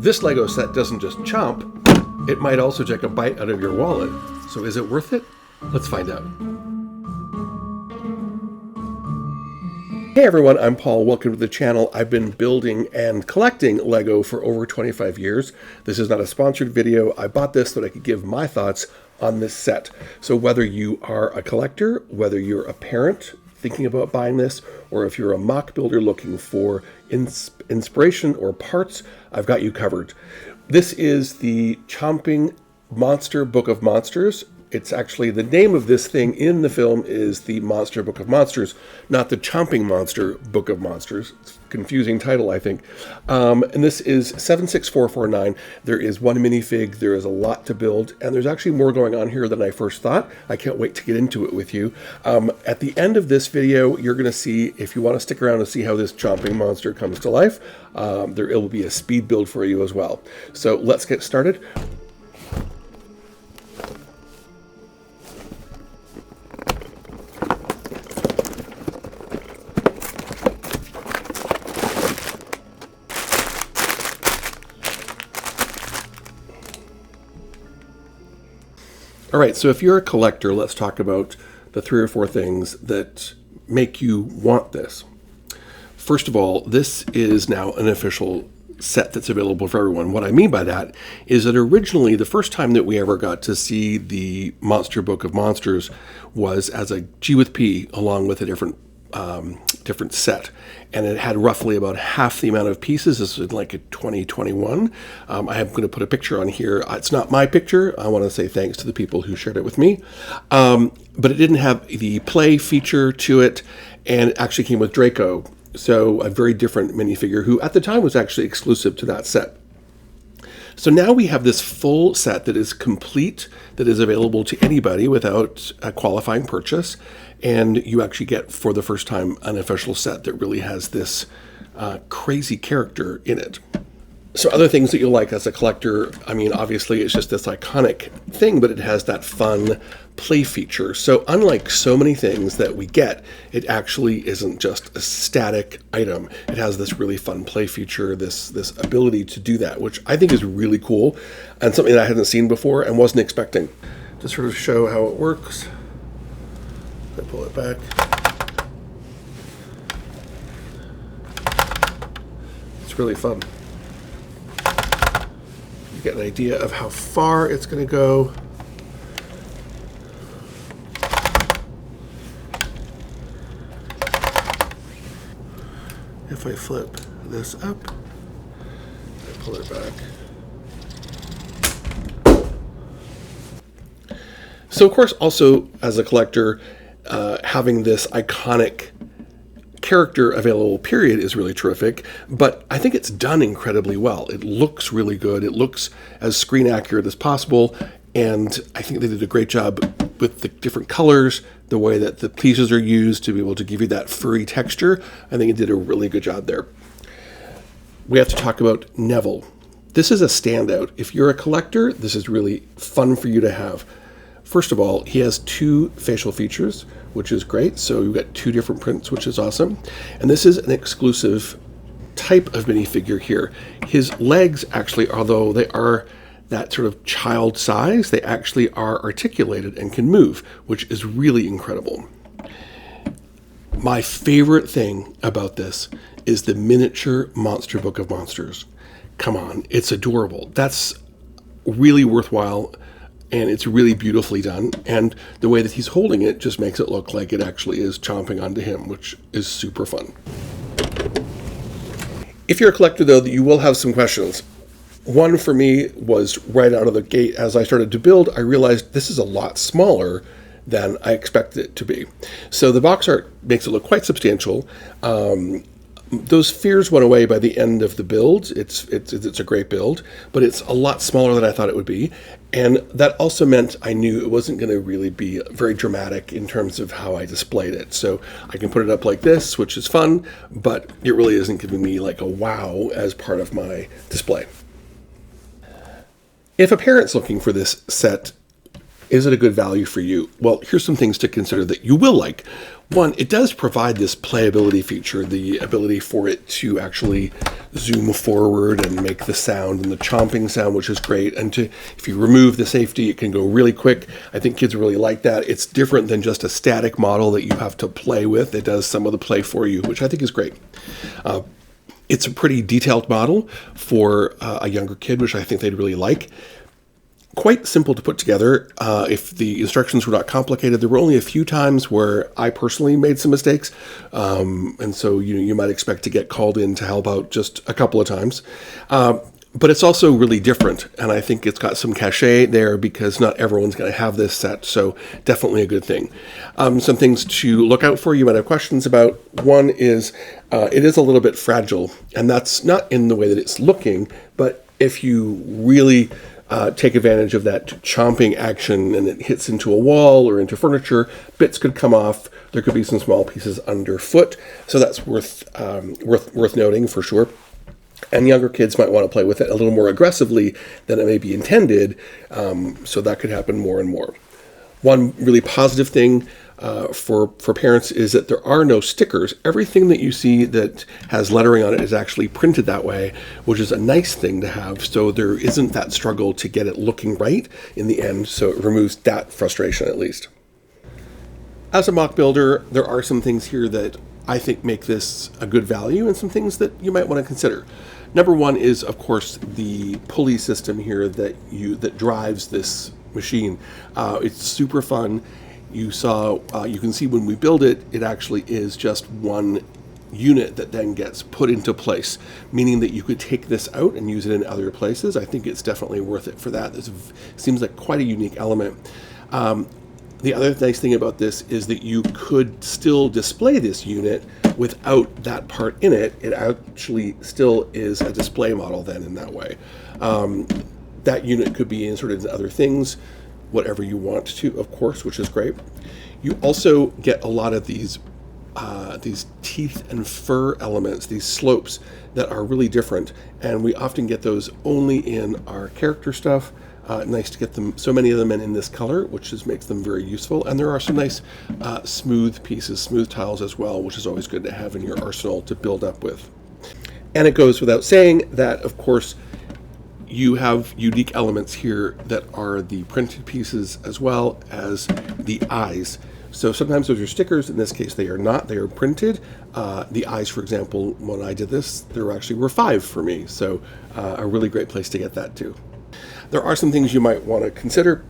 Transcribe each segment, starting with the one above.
This Lego set doesn't just chomp, it might also take a bite out of your wallet. So is it worth it? Let's find out. Hey everyone, I'm Paul. Welcome to the channel. I've been building and collecting Lego for over 25 years. This is not a sponsored video. I bought this so that I could give my thoughts on this set. So whether you are a collector, whether you're a parent thinking about buying this, or if you're a MOC builder looking for inspiration or parts, I've got you covered. This is the Chomping Monster Book of Monsters. It's actually, the name of this thing in the film is the Monster Book of Monsters, not the Chomping Monster Book of Monsters. It's a confusing title, I think. And this is 76449. There is one minifig, there is a lot to build, and there's actually more going on here than I first thought. I can't wait to get into it with you. At the end of this video, you're going to see, if you want to stick around and see how this Chomping Monster comes to life, there will be a speed build for you as well. So let's get started. All right, so if you're a collector, let's talk about the 3 or 4 things that make you want this. First of all, this is now an official set that's available for everyone. What I mean by that is that originally, the first time that we ever got to see the Monster Book of Monsters was as a G with P, along with a different set, and it had roughly about half the amount of pieces. This is like a 2021. I'm going to put a picture on here. It's not my picture. I want to say thanks to the people who shared it with me, but it didn't have the play feature to it, and it actually came with Draco, so a very different minifigure who at the time was actually exclusive to that set. So now we have this full set that is complete, that is available to anybody without a qualifying purchase, and you actually get, for the first time, an official set that really has this crazy character in it. So other things that you'll like as a collector, I mean, obviously it's just this iconic thing, but it has that fun play feature. So unlike so many things that we get, it actually isn't just a static item. It has this really fun play feature, this ability to do that, which I think is really cool and something that I hadn't seen before and wasn't expecting. To sort of show how it works, I pull it back. It's really fun. Get an idea of how far it's going to go. If I flip this up, I pull it back. So of course, also as a collector, having this iconic character available period is really terrific, but I think it's done incredibly well. It looks really good. It looks as screen accurate as possible, and I think they did a great job with the different colors, the way that the pieces are used to be able to give you that furry texture. I think it did a really good job there. We have to talk about Neville. This is a standout. If you're a collector, this is really fun for you to have. First of all, he has 2 facial features, which is great. So you've got 2 different prints, which is awesome. And this is an exclusive type of minifigure here. His legs actually, although they are that sort of child size, they actually are articulated and can move, which is really incredible. My favorite thing about this is the miniature Monster Book of Monsters. Come on, it's adorable. That's really worthwhile. And it's really beautifully done. And the way that he's holding it just makes it look like it actually is chomping onto him, which is super fun. If you're a collector, though, you will have some questions. One for me was right out of the gate. As I started to build, I realized this is a lot smaller than I expected it to be. So the box art makes it look quite substantial. Those fears went away by the end of the build. It's a great build, but it's a lot smaller than I thought it would be. And that also meant I knew it wasn't going to really be very dramatic in terms of how I displayed it. So I can put it up like this, which is fun, but it really isn't giving me like a wow as part of my display. If a parent's looking for this set, Is it a good value for you? Well, here's some things to consider that you will like. One, it does provide this playability feature, the ability for it to actually zoom forward and make the sound and the chomping sound, which is great. And if you remove the safety, it can go really quick. I think kids really like that. It's different than just a static model that you have to play with. It does some of the play for you, which I think is great. It's a pretty detailed model for a younger kid, which I think they'd really like. Quite simple to put together. If the instructions were not complicated, there were only a few times where I personally made some mistakes. And so you might expect to get called in to help out just a couple of times. But it's also really different. And I think it's got some cachet there because not everyone's going to have this set. So definitely a good thing. Some things to look out for you might have questions about. One is it is a little bit fragile. And that's not in the way that it's looking, but if you really take advantage of that chomping action and it hits into a wall or into furniture, bits could come off. There could be some small pieces underfoot. So that's worth noting for sure. And younger kids might want to play with it a little more aggressively than it may be intended. So that could happen more and more. One really positive thing for parents is that there are no stickers. Everything that you see that has lettering on it is actually printed that way, which is a nice thing to have. So there isn't that struggle to get it looking right in the end. So it removes that frustration at least. As a MOC builder, there are some things here that I think make this a good value and some things that you might want to consider. Number one is, of course, the pulley system here that drives this machine. It's super fun. You can see when we build it, it actually is just one unit that then gets put into place, meaning that you could take this out and use it in other places. I think it's definitely worth it for that. This seems like quite a unique element. The other nice thing about this is that you could still display this unit without that part in it. It actually still is a display model then in that way. That unit could be inserted in other things, whatever you want to, of course, which is great. You also get a lot of these teeth and fur elements, these slopes that are really different, and we often get those only in our character stuff. Nice to get them, so many of them in this color, which makes them very useful. And there are some nice smooth pieces, smooth tiles as well, which is always good to have in your arsenal to build up with. And it goes without saying that, of course, you have unique elements here that are the printed pieces as well as the eyes. So sometimes those are stickers. In this case, they are not. They are printed. The eyes, for example, when I did this, there actually were 5 for me. So a really great place to get that too. There are some things you might want to consider.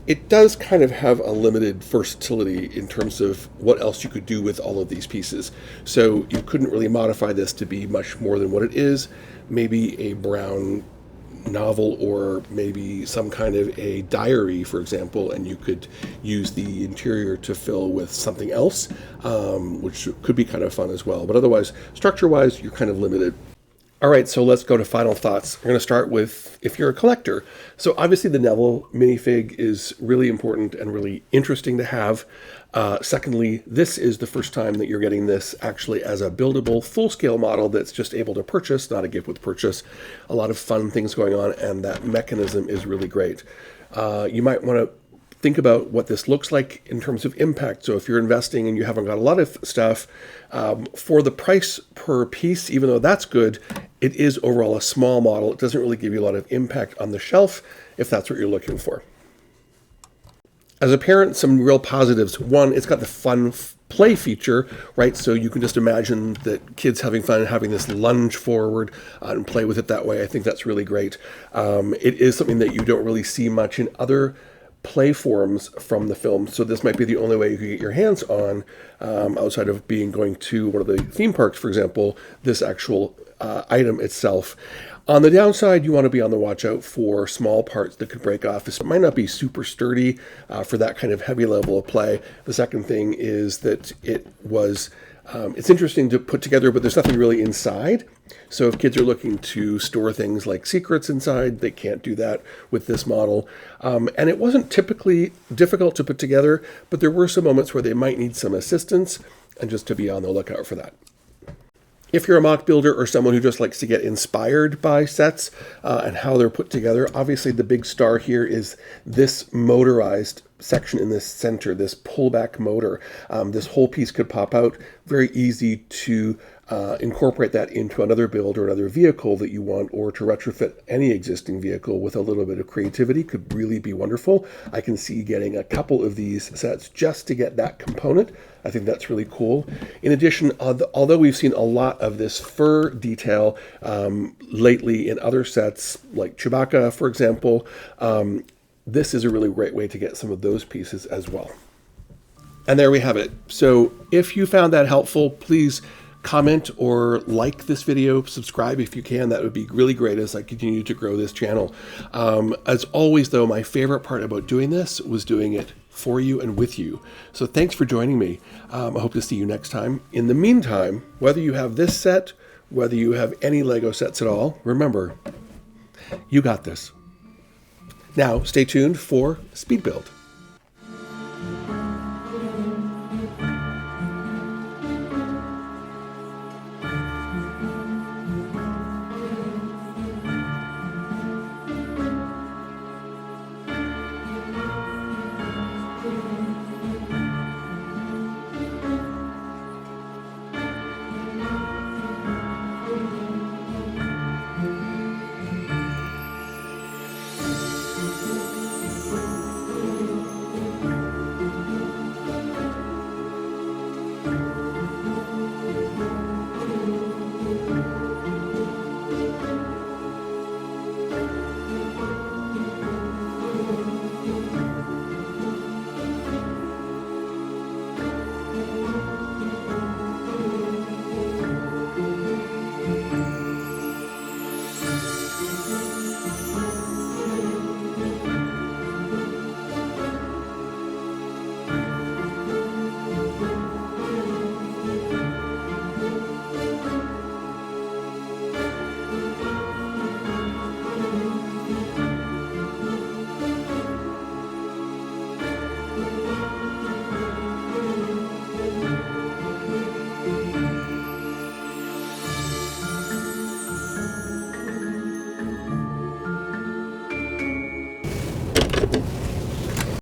It does kind of have a limited versatility in terms of what else you could do with all of these pieces. So you couldn't really modify this to be much more than what it is. Maybe a brown novel or maybe some kind of a diary, for example, and you could use the interior to fill with something else, which could be kind of fun as well. But otherwise, structure-wise, you're kind of limited. All right, so let's go to final thoughts. We're going to start with if you're a collector. So obviously the Neville minifig is really important and really interesting to have. Secondly, this is the first time that you're getting this actually as a buildable full-scale model that's just able to purchase, not a gift with purchase. A lot of fun things going on, and that mechanism is really great. You might want to think about what this looks like in terms of impact. So if you're investing and you haven't got a lot of stuff, for the price per piece, even though that's good, it is overall a small model. It doesn't really give you a lot of impact on the shelf if that's what you're looking for. As a parent, some real positives. One, it's got the fun play feature, right? So you can just imagine that kids having fun and having this lunge forward and play with it that way. I think that's really great. It is something that you don't really see much in other play forms from the film, so this might be the only way you can get your hands on, outside of going to one of the theme parks, for example, this actual item itself. On the downside, you want to be on the watch out for small parts that could break off. This might not be super sturdy for that kind of heavy level of play. The second thing is that it's interesting to put together, but there's nothing really inside. So if kids are looking to store things like secrets inside, they can't do that with this model. And it wasn't typically difficult to put together, but there were some moments where they might need some assistance, and just to be on the lookout for that. If you're a MOC builder or someone who just likes to get inspired by sets and how they're put together, obviously the big star here is this motorized section in this center, this pullback motor. This whole piece could pop out. Very easy to incorporate that into another build or another vehicle that you want, or to retrofit any existing vehicle with a little bit of creativity could really be wonderful. I can see getting a couple of these sets just to get that component. I think that's really cool. In addition, although we've seen a lot of this fur detail lately in other sets, like Chewbacca, for example, this is a really great way to get some of those pieces as well. And there we have it. So if you found that helpful, please comment or like this video, subscribe if you can. That would be really great as I continue to grow this channel. As always, though, my favorite part about doing this was doing it for you and with you. So thanks for joining me. I hope to see you next time. In the meantime, whether you have this set, whether you have any Lego sets at all, remember, you got this. Now, stay tuned for Speed Build.